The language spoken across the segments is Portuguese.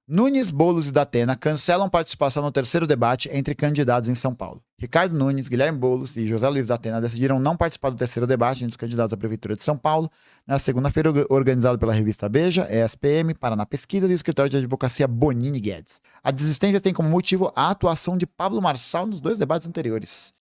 Nunes, Boulos e Datena cancelam participação no terceiro debate entre candidatos em São Paulo. Ricardo Nunes, Guilherme Boulos e José Luiz Datena decidiram não participar do terceiro debate entre os candidatos à Prefeitura de São Paulo na segunda-feira, organizado pela revista Veja, ESPM, Paraná Pesquisas e o escritório de advocacia Bonini Guedes. A desistência tem como motivo a atuação de Pablo Marçal nos 2 debates anteriores.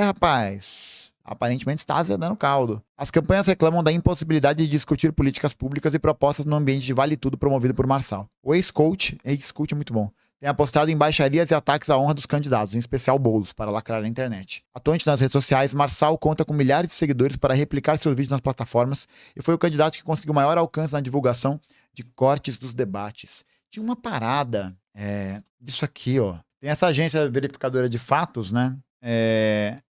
Rapaz, aparentemente está azedando o caldo. As campanhas reclamam da impossibilidade de discutir políticas públicas e propostas no ambiente de vale tudo promovido por Marçal. O ex-coach é muito bom, tem apostado em baixarias e ataques à honra dos candidatos, em especial Boulos, para lacrar na internet. Atuante nas redes sociais, Marçal conta com milhares de seguidores para replicar seus vídeos nas plataformas e foi o candidato que conseguiu maior alcance na divulgação de cortes dos debates. Tinha uma parada disso aqui, ó. Tem essa agência verificadora de fatos, né?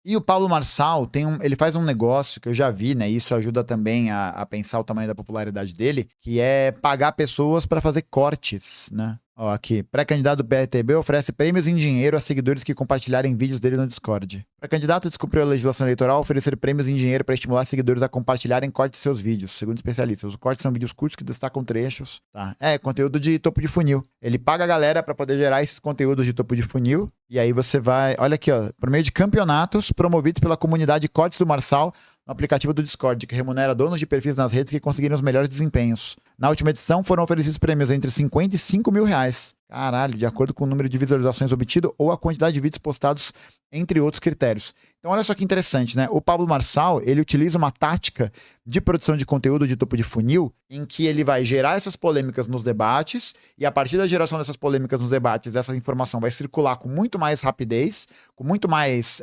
E o Pablo Marçal ele faz um negócio que eu já vi, né? Isso ajuda também a pensar o tamanho da popularidade dele, que é pagar pessoas para fazer cortes, né? Ó, aqui, pré-candidato do PRTB oferece prêmios em dinheiro a seguidores que compartilharem vídeos dele no Discord. Pré-candidato descumpriu a legislação eleitoral oferecer prêmios em dinheiro para estimular seguidores a compartilharem cortes de seus vídeos, segundo especialistas. Os cortes são vídeos curtos que destacam trechos, tá? Conteúdo de topo de funil. Ele paga a galera para poder gerar esses conteúdos de topo de funil, e aí você vai, olha aqui, ó, por meio de campeonatos promovidos pela comunidade Cortes do Marçal, no aplicativo do Discord, que remunera donos de perfis nas redes que conseguiram os melhores desempenhos. Na última edição, foram oferecidos prêmios entre 50 e 5 mil reais. Caralho, de acordo com o número de visualizações obtido ou a quantidade de vídeos postados, entre outros critérios. Então, olha só que interessante, né? O Pablo Marçal, ele utiliza uma tática de produção de conteúdo de topo de funil, em que ele vai gerar essas polêmicas nos debates, e a partir da geração dessas polêmicas nos debates, essa informação vai circular com muito mais rapidez, com muito mais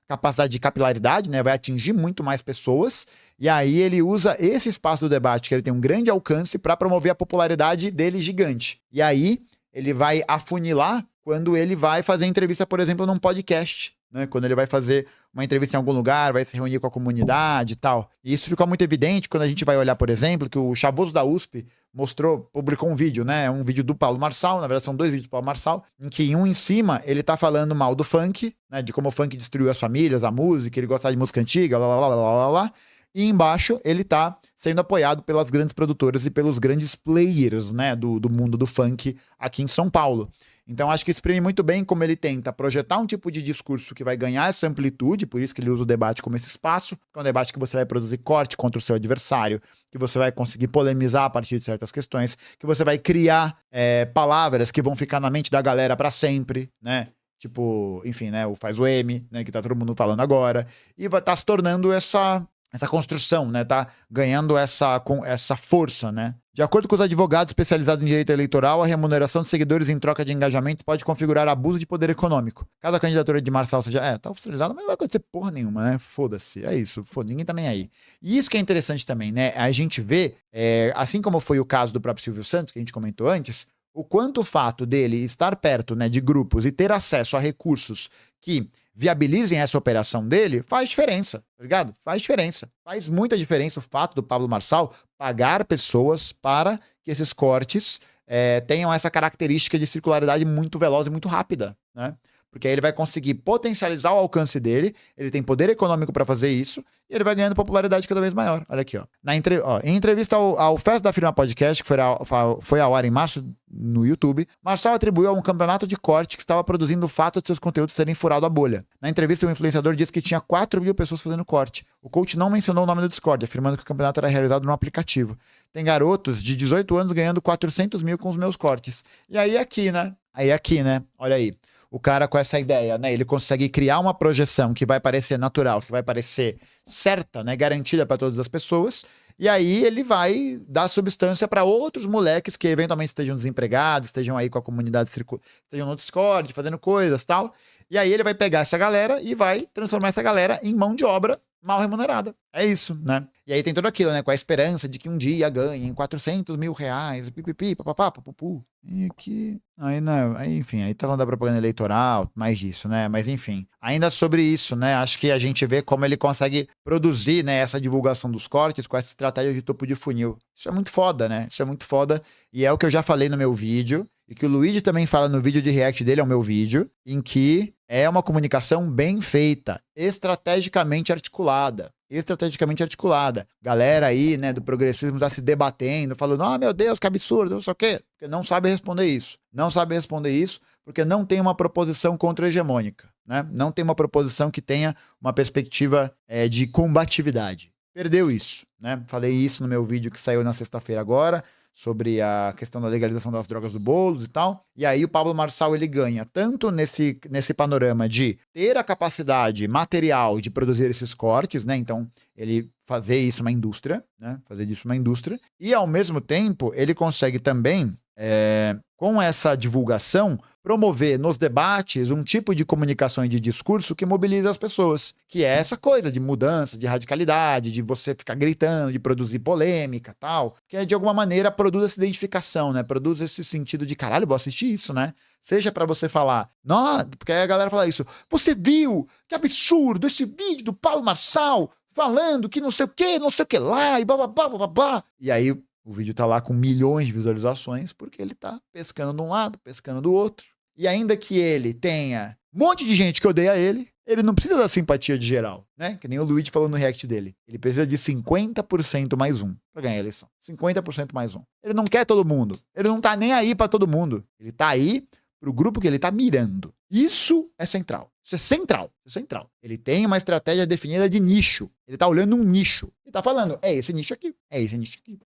capacidade de capilaridade, né? Vai atingir muito mais pessoas, e aí ele usa esse espaço do debate, que ele tem um grande alcance, para promover a popularidade dele gigante. E aí ele vai afunilar quando ele vai fazer entrevista, por exemplo, num podcast, né? Quando ele vai fazer uma entrevista em algum lugar, vai se reunir com a comunidade e tal. E isso ficou muito evidente quando a gente vai olhar, por exemplo, que o Chavoso da USP publicou um vídeo, né? Um vídeo do Paulo Marçal, na verdade são 2 vídeos do Paulo Marçal, em que um em cima ele tá falando mal do funk, né? De como o funk destruiu as famílias, a música, ele gostava de música antiga, blá, blá, blá, blá, blá, blá. E embaixo ele tá sendo apoiado pelas grandes produtoras e pelos grandes players, né, do mundo do funk aqui em São Paulo. Então acho que exprime muito bem como ele tenta projetar um tipo de discurso que vai ganhar essa amplitude, por isso que ele usa o debate como esse espaço, que é um debate que você vai produzir corte contra o seu adversário, que você vai conseguir polemizar a partir de certas questões, que você vai criar palavras que vão ficar na mente da galera para sempre, né? Tipo, enfim, né, o faz o M, né, que tá todo mundo falando agora, e vai estar se tornando essa construção, né, tá ganhando essa força, né. De acordo com os advogados especializados em direito eleitoral, a remuneração de seguidores em troca de engajamento pode configurar abuso de poder econômico. Caso a candidatura de Marçal seja, tá oficializada, mas não vai acontecer porra nenhuma, né, foda-se, é isso, ninguém tá nem aí. E isso que é interessante também, né, a gente vê, assim como foi o caso do próprio Silvio Santos, que a gente comentou antes, o quanto o fato dele estar perto, né, de grupos e ter acesso a recursos que viabilizem essa operação dele, faz diferença, tá ligado? Faz diferença. Faz muita diferença o fato do Pablo Marçal pagar pessoas para que esses cortes tenham essa característica de circularidade muito veloz e muito rápida, né? Porque aí ele vai conseguir potencializar o alcance dele, ele tem poder econômico para fazer isso, e ele vai ganhando popularidade cada vez maior. Olha aqui, ó. Em entrevista ao Festa da Firma Podcast, que foi ao ar em março no YouTube, Marçal atribuiu a um campeonato de corte que estava produzindo o fato de seus conteúdos serem furado a bolha. Na entrevista, o influenciador disse que tinha 4 mil pessoas fazendo corte. O coach não mencionou o nome do Discord, afirmando que o campeonato era realizado no aplicativo. Tem garotos de 18 anos ganhando 400 mil com os meus cortes. E aí aqui, né? Olha aí. O cara com essa ideia, né? Ele consegue criar uma projeção que vai parecer natural, que vai parecer certa, né? Garantida para todas as pessoas. E aí ele vai dar substância para outros moleques que eventualmente estejam desempregados, estejam aí com a comunidade, estejam no Discord, fazendo coisas, tal. E aí ele vai pegar essa galera e vai transformar essa galera em mão de obra mal remunerada. É isso, né? E aí tem tudo aquilo, né? Com a esperança de que um dia ganhem 400 mil reais, pipipi, papapá, papupu. E aqui... Aí, né? Aí, enfim, aí tá falando da propaganda eleitoral, mais disso, né? Mas enfim, ainda sobre isso, né? Acho que a gente vê como ele consegue produzir, né, essa divulgação dos cortes com essa estratégia de topo de funil. Isso é muito foda, né? Isso é muito foda. E é o que eu já falei no meu vídeo, e que o Luigi também fala no vídeo de react dele ao meu vídeo, em que é uma comunicação bem feita, estrategicamente articulada. Galera aí, né, do progressismo tá se debatendo, falando, meu Deus, que absurdo, não sei o quê. Porque não sabe responder isso. Porque não tem uma proposição contra-hegemônica, né? Não tem uma proposição que tenha uma perspectiva de combatividade. Perdeu isso, né? Falei isso no meu vídeo que saiu na sexta-feira agora, sobre a questão da legalização das drogas do Boulos e tal. E aí o Pablo Marçal, ele ganha tanto nesse panorama de ter a capacidade material de produzir esses cortes, né? Então, ele fazer isso uma indústria, né? Fazer disso uma indústria. E, ao mesmo tempo, ele consegue também, com essa divulgação, promover nos debates um tipo de comunicação e de discurso que mobiliza as pessoas, que é essa coisa de mudança, de radicalidade, de você ficar gritando, de produzir polêmica, tal, que de alguma maneira produz essa identificação, né? Produz esse sentido de caralho, vou assistir isso, né? Seja pra você falar, não, porque aí a galera fala isso, você viu? Que absurdo esse vídeo do Paulo Marçal falando que não sei o que lá, e blá blá blá blá blá. E aí o vídeo tá lá com milhões de visualizações porque ele tá pescando de um lado, pescando do outro. E ainda que ele tenha um monte de gente que odeia ele não precisa da simpatia de geral, né? Que nem o Luigi falou no react dele. Ele precisa de 50% mais um pra ganhar a eleição. 50% mais um. Ele não quer todo mundo. Ele não tá nem aí pra todo mundo. Ele tá aí pro grupo que ele tá mirando. Isso é central. Isso é central. Ele tem uma estratégia definida de nicho. Ele tá olhando um nicho. Ele tá falando, é esse nicho aqui.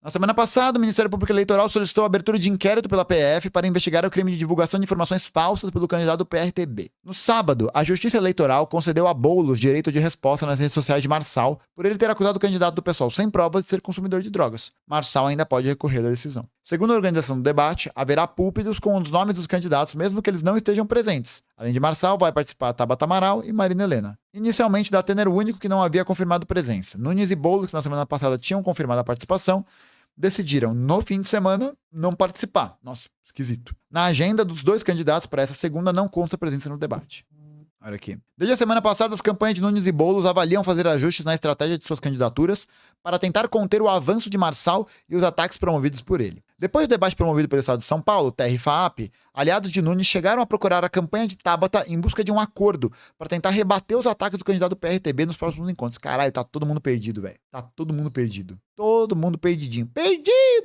Na semana passada, o Ministério Público Eleitoral solicitou a abertura de inquérito pela PF para investigar o crime de divulgação de informações falsas pelo candidato do PRTB. No sábado, a Justiça Eleitoral concedeu a Boulos direito de resposta nas redes sociais de Marçal por ele ter acusado o candidato do PSOL sem provas de ser consumidor de drogas. Marçal ainda pode recorrer da decisão. Segundo a organização do debate, haverá púlpitos com os nomes dos candidatos, mesmo que eles não estejam presentes. Além de Marçal, vai participar Tabata Amaral e Marina Helena. Inicialmente, Datena era o único que não havia confirmado presença. Nunes e Boulos, que na semana passada tinham confirmado a participação, decidiram, no fim de semana, não participar. Nossa, esquisito. Na agenda dos dois candidatos para essa segunda não consta presença no debate. Olha aqui. Desde a semana passada, as campanhas de Nunes e Boulos avaliam fazer ajustes na estratégia de suas candidaturas para tentar conter o avanço de Marçal e os ataques promovidos por ele. Depois do debate promovido pelo Estado de São Paulo, Terra e FAAP, aliados de Nunes chegaram a procurar a campanha de Tabata em busca de um acordo para tentar rebater os ataques do candidato do PRTB nos próximos encontros. Caralho, tá todo mundo perdido, velho. Tá todo mundo perdido. Todo mundo perdidinho.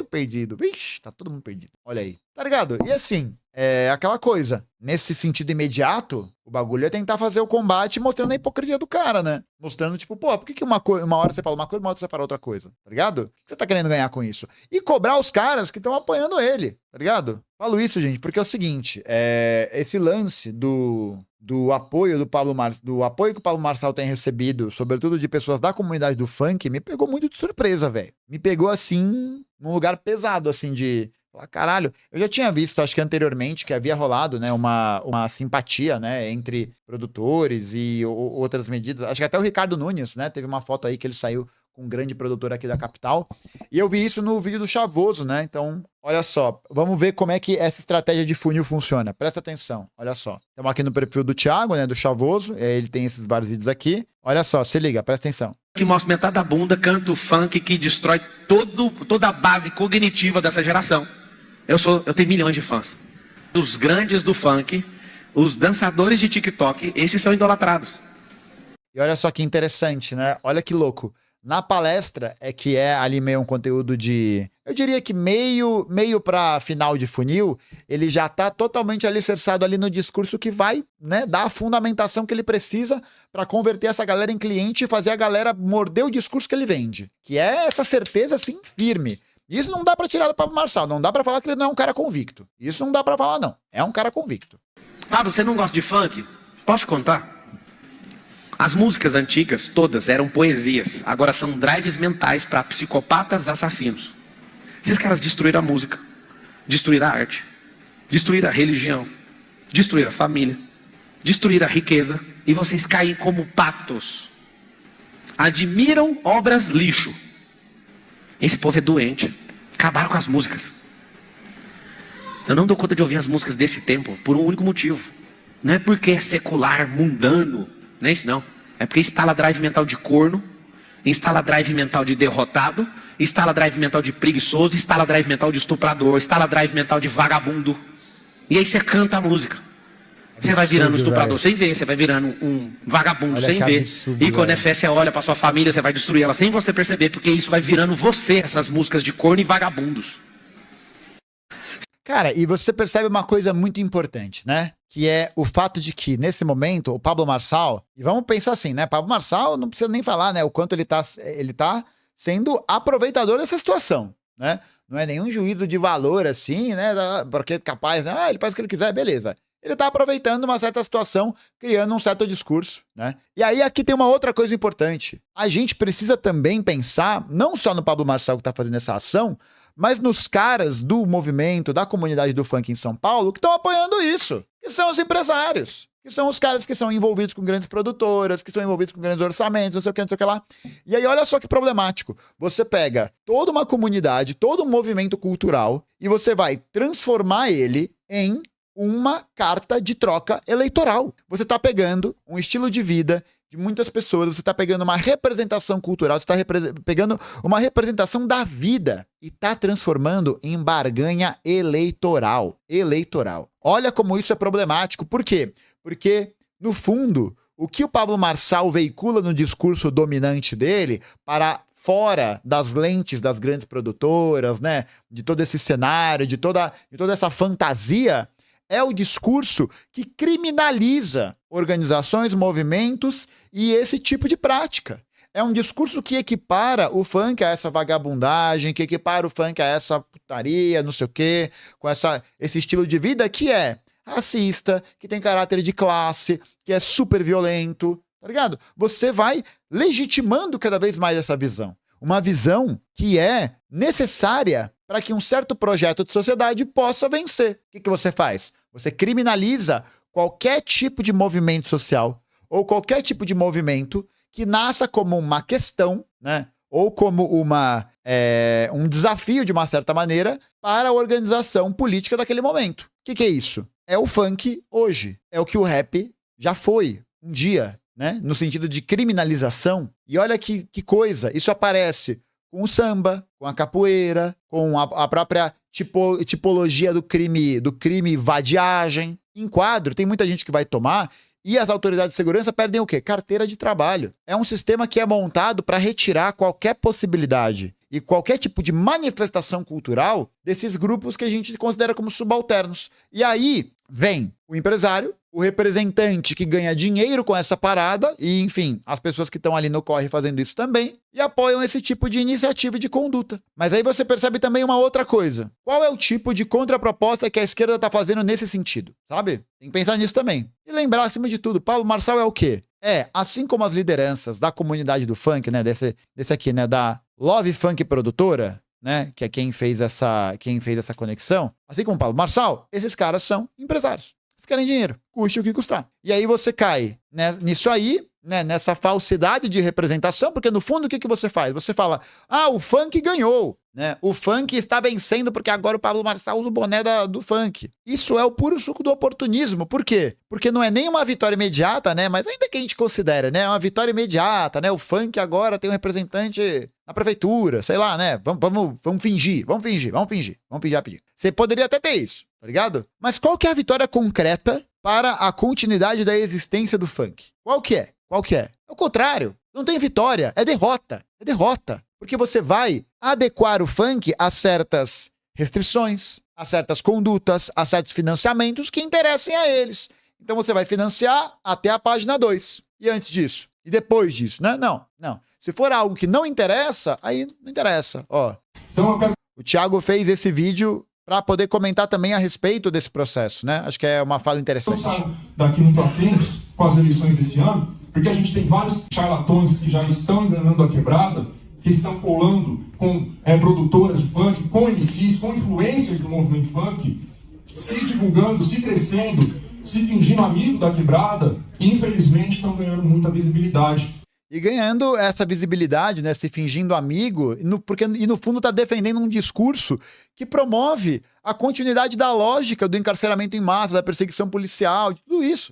Perdido. Vixe, tá todo mundo perdido. Olha aí. Tá ligado? E assim, é aquela coisa. Nesse sentido imediato, o bagulho é tentar fazer o combate mostrando a hipocrisia do cara, né? Mostrando, tipo, pô, por que uma hora você fala uma coisa, uma hora você fala outra coisa? Tá ligado? O que você tá querendo ganhar com isso? E cobrar os caras que estão apoiando ele, tá ligado? Falo isso, gente, porque é o seguinte, esse lance do apoio do apoio que o Pablo Marçal tem recebido, sobretudo de pessoas da comunidade do funk, me pegou muito de surpresa, velho. Me pegou, assim, num lugar pesado, assim, de... Caralho, eu já tinha visto, acho que anteriormente, que havia rolado, né, uma simpatia, né, entre produtores e outras medidas. Acho que até o Ricardo Nunes, né, teve uma foto aí que ele saiu com um grande produtor aqui da capital. E eu vi isso no vídeo do Chavoso, né, então, olha só, vamos ver como é que essa estratégia de funil funciona. Presta atenção, olha só. Estamos aqui no perfil do Thiago, né, do Chavoso, ele tem esses vários vídeos aqui. Olha só, se liga, presta atenção. Que mostra metade da bunda, canta o funk que destrói toda a base cognitiva dessa geração. Eu tenho milhões de fãs. Os grandes do funk, os dançadores de TikTok, esses são idolatrados. E olha só que interessante, né? Olha que louco. Na palestra que é ali meio um conteúdo de... Eu diria que meio pra final de funil, ele já tá totalmente alicerçado ali no discurso que vai, né, dar a fundamentação que ele precisa para converter essa galera em cliente e fazer a galera morder o discurso que ele vende. Que é essa certeza, assim, firme. Isso não dá pra tirar do Pablo Marçal, não dá pra falar que ele não é um cara convicto. Isso não dá pra falar, não. É um cara convicto. Pablo, você não gosta de funk? Posso te contar? As músicas antigas, todas, eram poesias. Agora são drives mentais para psicopatas assassinos. Esses caras destruíram a música, destruíram a arte, destruíram a religião, destruíram a família, destruíram a riqueza. E vocês caem como patos. Admiram obras lixo. Esse povo é doente. Acabaram com as músicas. Eu não dou conta de ouvir as músicas desse tempo por um único motivo. Não é porque é secular, mundano. Não é isso não. É porque instala drive mental de corno, instala drive mental de derrotado, instala drive mental de preguiçoso, instala drive mental de estuprador, instala drive mental de vagabundo. E aí você canta a música. Você vai virando um estuprador velho. sem ver, você vai virando um vagabundo Olha sem que ver. absurdo, E quando é velho. fé, você olha pra sua família, você vai destruir ela sem você perceber, porque isso vai virando você, essas músicas de corno e vagabundos. Cara, e você percebe uma coisa muito importante, né? Que é o fato de que, nesse momento, o Pablo Marçal, e vamos pensar assim, né? Pablo Marçal, não precisa nem falar, né? O quanto ele tá sendo aproveitador dessa situação, né? Não é nenhum juízo de valor, assim, né? Porque é capaz, né? Ele faz o que ele quiser, beleza. Ele tá aproveitando uma certa situação, criando um certo discurso, né? E aí aqui tem uma outra coisa importante. A gente precisa também pensar, não só no Pablo Marçal que tá fazendo essa ação, mas nos caras do movimento, da comunidade do funk em São Paulo, que estão apoiando isso, que são os empresários, que são os caras que são envolvidos com grandes produtoras, que são envolvidos com grandes orçamentos, não sei o que lá. E aí olha só que problemático, você pega toda uma comunidade, todo um movimento cultural, e você vai transformar ele em uma carta de troca eleitoral. Você está pegando um estilo de vida de muitas pessoas, você está pegando uma representação cultural, você está pegando uma representação da vida e está transformando em barganha eleitoral. Olha como isso é problemático. Por quê? Porque, no fundo, o que o Pablo Marçal veicula no discurso dominante dele, para fora das lentes das grandes produtoras, né, de todo esse cenário, de toda essa fantasia, é o discurso que criminaliza organizações, movimentos e esse tipo de prática. É um discurso que equipara o funk a essa vagabundagem, que equipara o funk a essa putaria, não sei o quê, com esse estilo de vida que é racista, que tem caráter de classe, que é super violento, tá ligado? Você vai legitimando cada vez mais essa visão. Uma visão que é necessária para que um certo projeto de sociedade possa vencer. O que você faz? Você criminaliza qualquer tipo de movimento social ou qualquer tipo de movimento que nasça como uma questão, né? Ou como um desafio, de uma certa maneira, para a organização política daquele momento. O que é isso? É o funk hoje. É o que o rap já foi um dia, né? No sentido de criminalização. E olha que coisa, isso aparece com o samba, com a capoeira, com a própria tipologia do crime vadiagem. Em quadro, tem muita gente que vai tomar e as autoridades de segurança perdem o quê? Carteira de trabalho. É um sistema que é montado para retirar qualquer possibilidade e qualquer tipo de manifestação cultural desses grupos que a gente considera como subalternos. E aí vem o empresário, o representante que ganha dinheiro com essa parada e, enfim, as pessoas que estão ali no corre fazendo isso também e apoiam esse tipo de iniciativa e de conduta. Mas aí você percebe também uma outra coisa. Qual é o tipo de contraproposta que a esquerda está fazendo nesse sentido, sabe? Tem que pensar nisso também. E lembrar, acima de tudo, Pablo Marçal é o quê? Assim como as lideranças da comunidade do funk, né, desse aqui, né, da Love Funk Produtora, né, que é quem fez essa conexão, assim como o Pablo Marçal, esses caras são empresários. Eles querem dinheiro, custe o que custar. E aí você cai, né, nisso aí, né, nessa falsidade de representação, porque no fundo o que você faz? Você fala, o funk ganhou, né? O funk está vencendo porque agora o Pablo Marçal usa o boné do funk. Isso é o puro suco do oportunismo. Por quê? Porque não é nem uma vitória imediata, né? Mas ainda que a gente considere, né? Uma vitória imediata, né? O funk agora tem um representante na prefeitura, sei lá, né? Vamos fingir rapidinho. Você poderia até ter isso, tá ligado? Mas qual que é a vitória concreta para a continuidade da existência do funk? Qual que é? É o contrário. Não tem vitória, é derrota. Porque você vai adequar o funk a certas restrições, a certas condutas, a certos financiamentos que interessem a eles. Então você vai financiar até a página 2. E antes disso? E depois disso, né? Não. Se for algo que não interessa, aí não interessa. Ó. Então eu quero... O Thiago fez esse vídeo para poder comentar também a respeito desse processo, né? Acho que é uma fala interessante. Daqui muito atentos com as eleições desse ano, porque a gente tem vários charlatões que já estão enganando a quebrada, que estão colando com produtoras de funk, com MCs, com influencers do movimento funk, se divulgando, se crescendo, se fingindo amigo da quebrada, e infelizmente estão ganhando muita visibilidade. E ganhando essa visibilidade, né, se fingindo amigo, e no fundo está defendendo um discurso que promove a continuidade da lógica do encarceramento em massa, da perseguição policial, de tudo isso,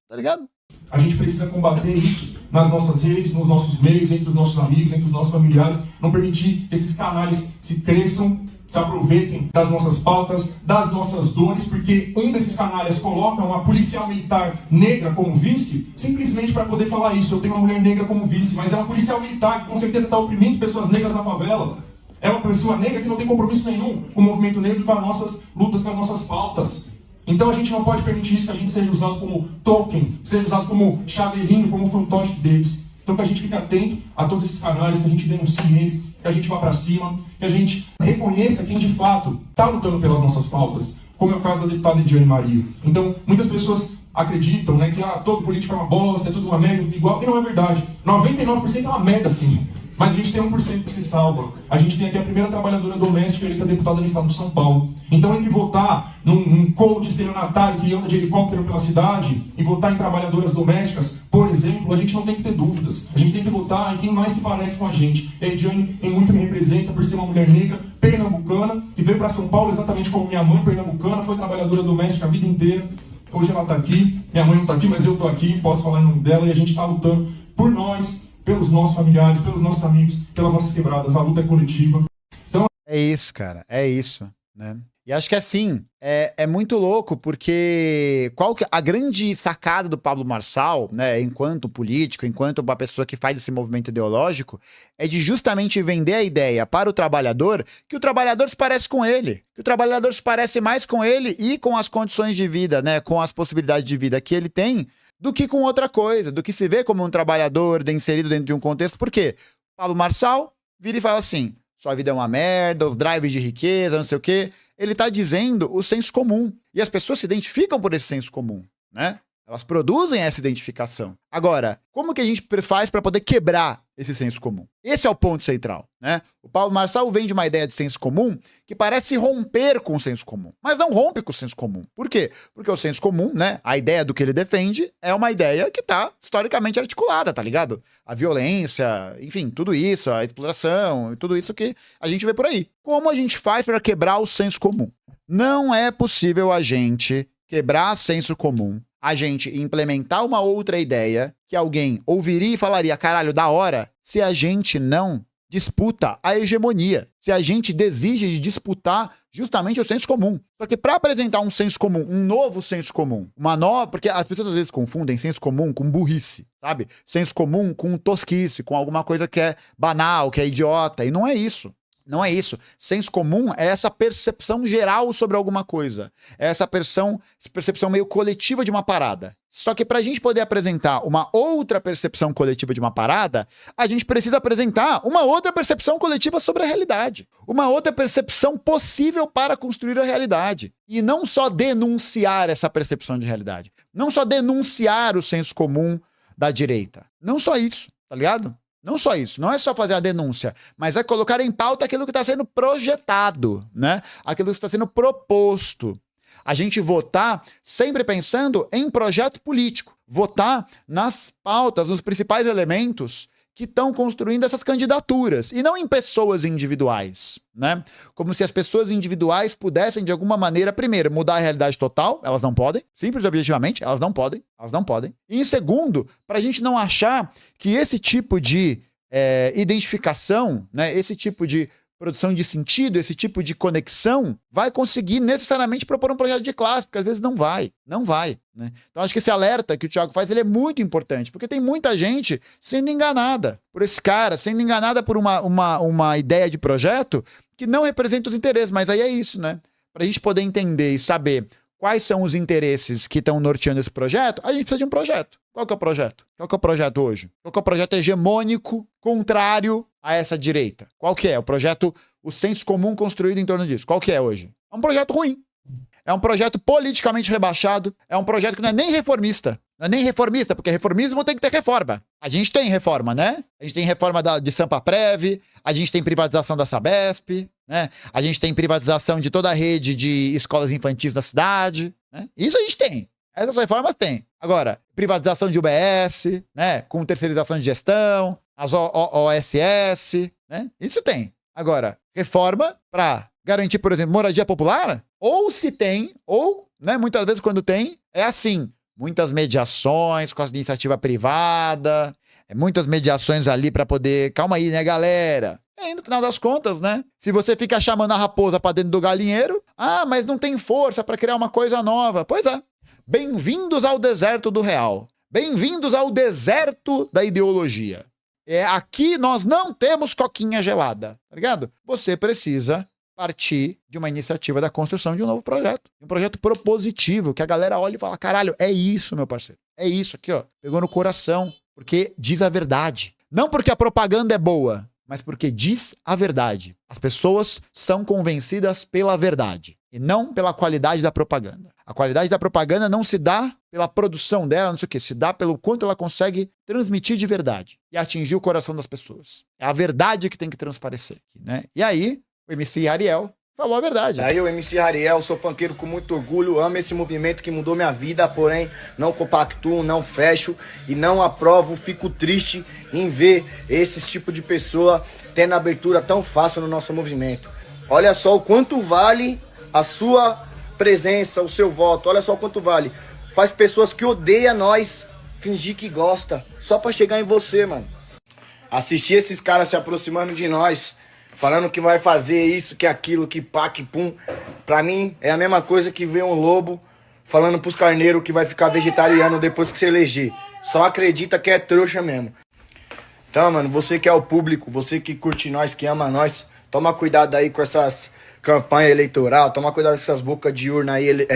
tá ligado? A gente precisa combater isso nas nossas redes, nos nossos meios, entre os nossos amigos, entre os nossos familiares, não permitir que esses canais se cresçam se aproveitem das nossas pautas, das nossas dores, porque um desses canalhas coloca uma policial militar negra como vice, simplesmente para poder falar isso. Eu tenho uma mulher negra como vice, mas é uma policial militar que com certeza está oprimindo pessoas negras na favela. É uma pessoa negra que não tem compromisso nenhum com o movimento negro e com as nossas lutas, com as nossas pautas. Então a gente não pode permitir isso, que a gente seja usado como token, seja usado como chaveirinho, como fantoche deles. Então que a gente fique atento a todos esses canais, que a gente denuncie eles, que a gente vá para cima, que a gente reconheça quem de fato está lutando pelas nossas pautas, como é o caso da deputada Ediane Maria. Então muitas pessoas acreditam, né, que todo político é uma bosta, é tudo uma merda, tudo igual, e não é verdade. 99% é uma merda, sim. Mas a gente tem 1% que se salva. A gente tem aqui a primeira trabalhadora doméstica eleita deputada no estado de São Paulo. Então, entre votar num coach estelionatário que anda de helicóptero pela cidade e votar em trabalhadoras domésticas, por exemplo, a gente não tem que ter dúvidas. A gente tem que votar em quem mais se parece com a gente. E a Ediane muito me representa por ser uma mulher negra, pernambucana, que veio para São Paulo exatamente como minha mãe pernambucana, foi trabalhadora doméstica a vida inteira. Hoje ela está aqui, minha mãe não está aqui, mas eu estou aqui, posso falar em nome dela, e a gente está lutando por nós, pelos nossos familiares, pelos nossos amigos, pelas nossas quebradas. A luta é coletiva. Então... É isso, cara. É isso, né? E acho que assim, é muito louco, porque a grande sacada do Pablo Marçal, né, enquanto político, enquanto uma pessoa que faz esse movimento ideológico, é de justamente vender a ideia para o trabalhador que o trabalhador se parece com ele, que o trabalhador se parece mais com ele e com as condições de vida, né, com as possibilidades de vida que ele tem, do que com outra coisa, do que se vê como um trabalhador inserido dentro de um contexto. Por quê? Pablo Marçal vira e fala assim, sua vida é uma merda, os drives de riqueza, não sei o quê. Ele tá dizendo o senso comum. E as pessoas se identificam por esse senso comum, né? Elas produzem essa identificação. Agora, como que a gente faz para poder quebrar esse senso comum? Esse é o ponto central, né? O Pablo Marçal vem de uma ideia de senso comum que parece romper com o senso comum, mas não rompe com o senso comum. Por quê? Porque o senso comum, né, a ideia do que ele defende é uma ideia que tá historicamente articulada, tá ligado? A violência, enfim, tudo isso, a exploração, tudo isso que a gente vê por aí. Como a gente faz para quebrar o senso comum? Não é possível a gente quebrar senso comum, a gente implementar uma outra ideia que alguém ouviria e falaria, caralho, da hora, se a gente não disputa a hegemonia, se a gente desige de disputar justamente o senso comum. Só que para apresentar um senso comum, um novo senso comum, porque as pessoas às vezes confundem senso comum com burrice, sabe? Senso comum com tosquice, com alguma coisa que é banal, que é idiota, e não é isso. Não é isso. Senso comum é essa percepção geral sobre alguma coisa. É essa percepção meio coletiva de uma parada. Só que para a gente poder apresentar uma outra percepção coletiva de uma parada, a gente precisa apresentar uma outra percepção coletiva sobre a realidade. Uma outra percepção possível para construir a realidade. E não só denunciar essa percepção de realidade. Não só denunciar o senso comum da direita. Não só isso, tá ligado? Não só isso, não é só fazer a denúncia, mas é colocar em pauta aquilo que está sendo projetado, né? Aquilo que está sendo proposto. A gente votar sempre pensando em projeto político. Votar nas pautas, nos principais elementos que estão construindo essas candidaturas, e não em pessoas individuais, né? Como se as pessoas individuais pudessem, de alguma maneira, primeiro, mudar a realidade total, elas não podem, simples e objetivamente, elas não podem. E em segundo, para a gente não achar que esse tipo de identificação, né, esse tipo de produção de sentido, esse tipo de conexão, vai conseguir necessariamente propor um projeto de classe, porque às vezes não vai, né? Então acho que esse alerta que o Thiago faz, ele é muito importante, porque tem muita gente sendo enganada por esse cara, sendo enganada por uma ideia de projeto que não representa os interesses, mas aí é isso, né? Pra gente poder entender e saber quais são os interesses que estão norteando esse projeto, a gente precisa de um projeto. Qual que é o projeto? Qual que é o projeto hoje? Qual que é o projeto hegemônico, contrário a essa direita? Qual que é? O projeto, o senso comum construído em torno disso. Qual que é hoje? É um projeto ruim. É um projeto politicamente rebaixado. É um projeto que não é nem reformista. Não é nem reformista, porque reformismo tem que ter reforma. A gente tem reforma, né? A gente tem reforma de Sampaprev, a gente tem privatização da Sabesp, né? A gente tem privatização de toda a rede de escolas infantis da cidade, né? Isso a gente tem. Essas reformas tem. Agora, privatização de UBS, né? Com terceirização de gestão, as OSS, né? Isso tem. Agora, reforma para garantir, por exemplo, moradia popular? Ou se tem, ou, né, muitas vezes quando tem, é assim. Muitas mediações com a iniciativa privada, muitas mediações ali para poder... Calma aí, né, galera? E aí, no final das contas, né? Se você fica chamando a raposa pra dentro do galinheiro, mas não tem força pra criar uma coisa nova. Pois é. Bem-vindos ao deserto do real. Bem-vindos ao deserto da ideologia. Aqui nós não temos coquinha gelada, tá ligado? Você precisa partir de uma iniciativa da construção de um novo projeto. Um projeto propositivo, que a galera olha e fala, caralho, é isso, meu parceiro. É isso aqui, ó. Pegou no coração, porque diz a verdade. Não porque a propaganda é boa, mas porque diz a verdade. As pessoas são convencidas pela verdade e não pela qualidade da propaganda. A qualidade da propaganda não se dá pela produção dela, não sei o que, se dá pelo quanto ela consegue transmitir de verdade e atingir o coração das pessoas. É a verdade que tem que transparecer, né? E aí, o MC Ariel falou a verdade. Aí, o MC Ariel, sou funkeiro com muito orgulho, amo esse movimento que mudou minha vida, porém não compactuo, não fecho e não aprovo, fico triste em ver esse tipo de pessoa tendo abertura tão fácil no nosso movimento. Olha só o quanto vale a sua presença, o seu voto, olha só o quanto vale. Faz pessoas que odeiam nós fingir que gosta, só pra chegar em você, mano. Assistir esses caras se aproximando de nós, falando que vai fazer isso, que aquilo, que pá, que pum. Pra mim, é a mesma coisa que ver um lobo falando pros carneiros que vai ficar vegetariano depois que se eleger. Só acredita que é trouxa mesmo. Então, mano, você que é o público, você que curte nós, que ama nós, toma cuidado aí com essas campanha eleitoral, toma cuidado com essas bocas de urna aí,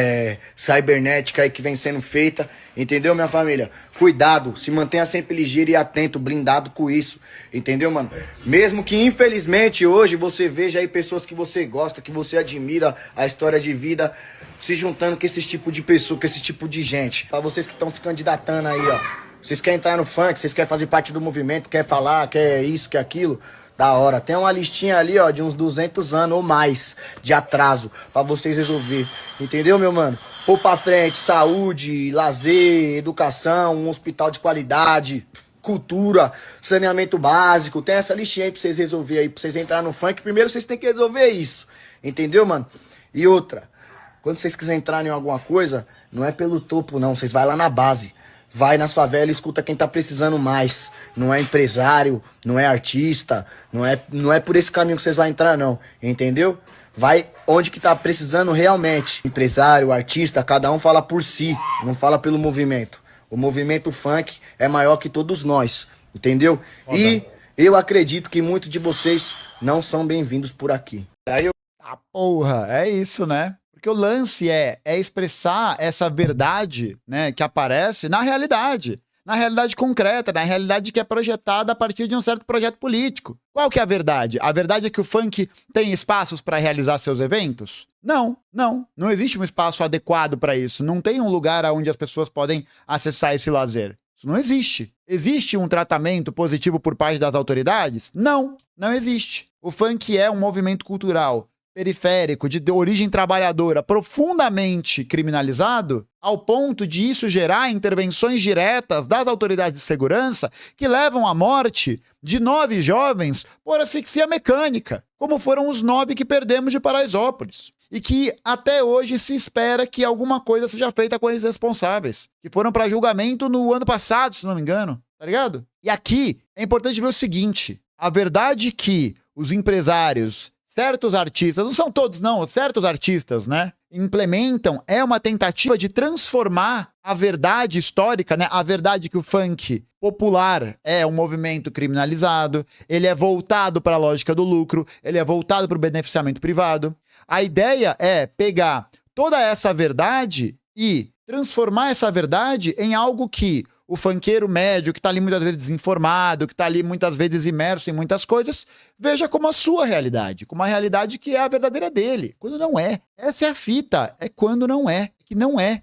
cibernética aí que vem sendo feita, entendeu, minha família? Cuidado, se mantenha sempre ligeiro e atento, blindado com isso, entendeu, mano? Mesmo que infelizmente hoje você veja aí pessoas que você gosta, que você admira a história de vida, se juntando com esse tipo de pessoa, com esse tipo de gente. Pra vocês que estão se candidatando aí, ó, vocês querem entrar no funk, vocês querem fazer parte do movimento, quer falar, quer isso, quer aquilo, da hora. Tem uma listinha ali, ó, de uns 200 anos ou mais de atraso pra vocês resolver. Entendeu, meu mano? Pôr pra frente, saúde, lazer, educação, um hospital de qualidade, cultura, saneamento básico. Tem essa listinha aí pra vocês resolver aí, pra vocês entrarem no funk. Primeiro vocês têm que resolver isso. Entendeu, mano? E outra, quando vocês quiserem entrar em alguma coisa, não é pelo topo, não. Vocês vai lá na base. Vai na favela e escuta quem tá precisando mais. Não é empresário, não é artista, não é por esse caminho que vocês vão entrar, não. Entendeu? Vai onde que tá precisando realmente. Empresário, artista, cada um fala por si, não fala pelo movimento. O movimento funk é maior que todos nós, entendeu? E eu acredito que muitos de vocês não são bem-vindos por aqui. Porra, é isso, né? Porque o lance é expressar essa verdade, né, que aparece na realidade concreta, na realidade que é projetada a partir de um certo projeto político. Qual que é a verdade? A verdade é que o funk tem espaços para realizar seus eventos? Não existe um espaço adequado para isso, não tem um lugar onde as pessoas podem acessar esse lazer. Isso não existe. Existe um tratamento positivo por parte das autoridades? Não existe. O funk é um movimento cultural periférico, de origem trabalhadora, profundamente criminalizado, ao ponto de isso gerar intervenções diretas das autoridades de segurança que levam à morte de 9 jovens por asfixia mecânica, como foram os 9 que perdemos de Paraisópolis. E que até hoje se espera que alguma coisa seja feita com esses responsáveis, que foram para julgamento no ano passado, se não me engano, tá ligado? E aqui é importante ver o seguinte, a verdade é que os empresários, certos artistas, não são todos não, certos artistas, né, implementam é uma tentativa de transformar a verdade histórica, né, a verdade que o funk popular é um movimento criminalizado, ele é voltado para a lógica do lucro, ele é voltado para o beneficiamento privado. A ideia é pegar toda essa verdade e transformar essa verdade em algo que o funkeiro médio, que tá ali muitas vezes desinformado, que tá ali muitas vezes imerso em muitas coisas, veja como a sua realidade, como a realidade que é a verdadeira dele, quando não é. Essa é a fita, é quando não é, que não é.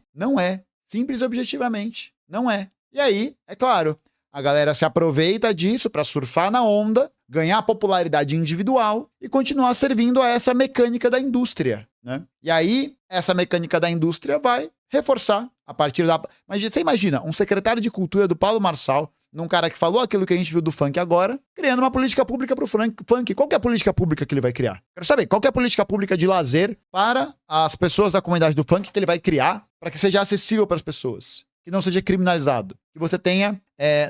Simples e objetivamente, não é. E aí, é claro, a galera se aproveita disso para surfar na onda, ganhar popularidade individual e continuar servindo a essa mecânica da indústria, né? E aí, essa mecânica da indústria vai reforçar a partir da... Mas você imagina, um secretário de cultura do Paulo Marçal, num cara que falou aquilo que a gente viu do funk agora, criando uma política pública pro funk. Qual que é a política pública que ele vai criar? Quero saber, qual que é a política pública de lazer para as pessoas da comunidade do funk que ele vai criar para que seja acessível para as pessoas, que não seja criminalizado, que você tenha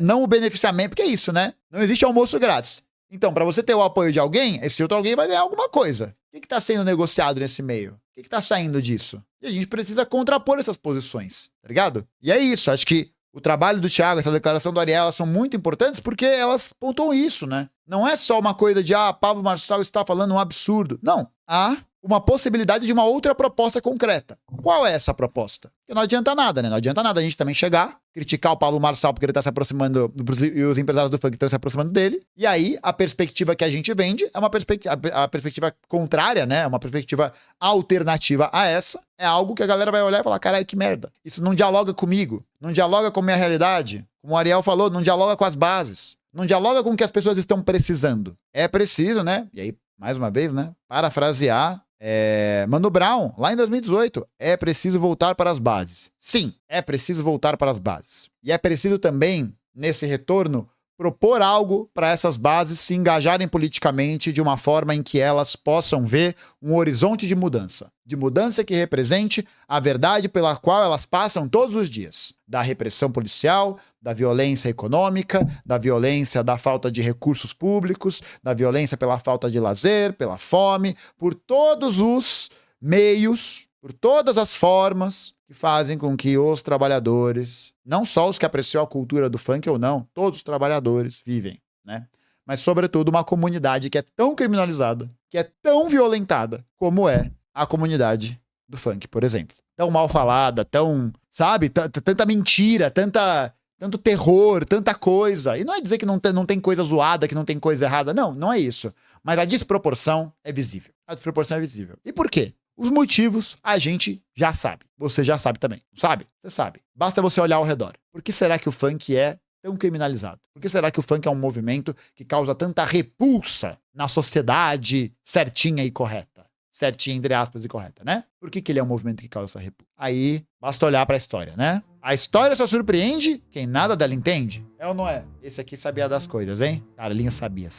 não o beneficiamento, porque é isso, né? Não existe almoço grátis. Então, para você ter o apoio de alguém, esse outro alguém vai ganhar alguma coisa. O que está sendo negociado nesse meio? O que está saindo disso? E a gente precisa contrapor essas posições, tá ligado? E é isso, acho que o trabalho do Thiago, essa declaração do Ariel, elas são muito importantes porque elas pontuam isso, né? Não é só uma coisa de, Pablo Marçal está falando um absurdo. Não, há uma possibilidade de uma outra proposta concreta. Qual é essa proposta? Porque não adianta nada, né? Não adianta nada a gente também chegar, criticar o Pablo Marçal porque ele tá se aproximando, e os empresários do funk estão se aproximando dele, e aí a perspectiva que a gente vende é uma perspectiva, a perspectiva contrária, né? Uma perspectiva alternativa a essa, é algo que a galera vai olhar e falar, caralho, que merda. Isso não dialoga comigo, não dialoga com a minha realidade. Como o Ariel falou, não dialoga com as bases, não dialoga com o que as pessoas estão precisando. É preciso, né? E aí, mais uma vez, né? Parafrasear Mano Brown, lá em 2018, é preciso voltar para as bases. Sim, é preciso voltar para as bases. E é preciso também, nesse retorno, propor algo para essas bases se engajarem politicamente de uma forma em que elas possam ver um horizonte de mudança que represente a verdade pela qual elas passam todos os dias. Da repressão policial, da violência econômica, da violência da falta de recursos públicos, da violência pela falta de lazer, pela fome, por todos os meios, por todas as formas que fazem com que os trabalhadores, não só os que apreciam a cultura do funk ou não, todos os trabalhadores vivem, né? Mas, sobretudo, uma comunidade que é tão criminalizada, que é tão violentada, como é a comunidade do funk, por exemplo. Tão mal falada, tão, sabe, tanta mentira, tanto terror, tanta coisa. E não é dizer que não tem coisa zoada, que não tem coisa errada. Não, não é isso. Mas a desproporção é visível. A desproporção é visível. E por quê? Os motivos a gente já sabe. Você já sabe também. Sabe? Você sabe. Basta você olhar ao redor. Por que será que o funk é tão criminalizado? Por que será que o funk é um movimento que causa tanta repulsa na sociedade certinha e correta? Certinha, entre aspas, e correta, né? Por que ele é um movimento que causa essa repulsa? Aí, basta olhar pra história, né? A história só surpreende quem nada dela entende. É ou não é? Esse aqui sabia das coisas, hein? Carlinhos sabia.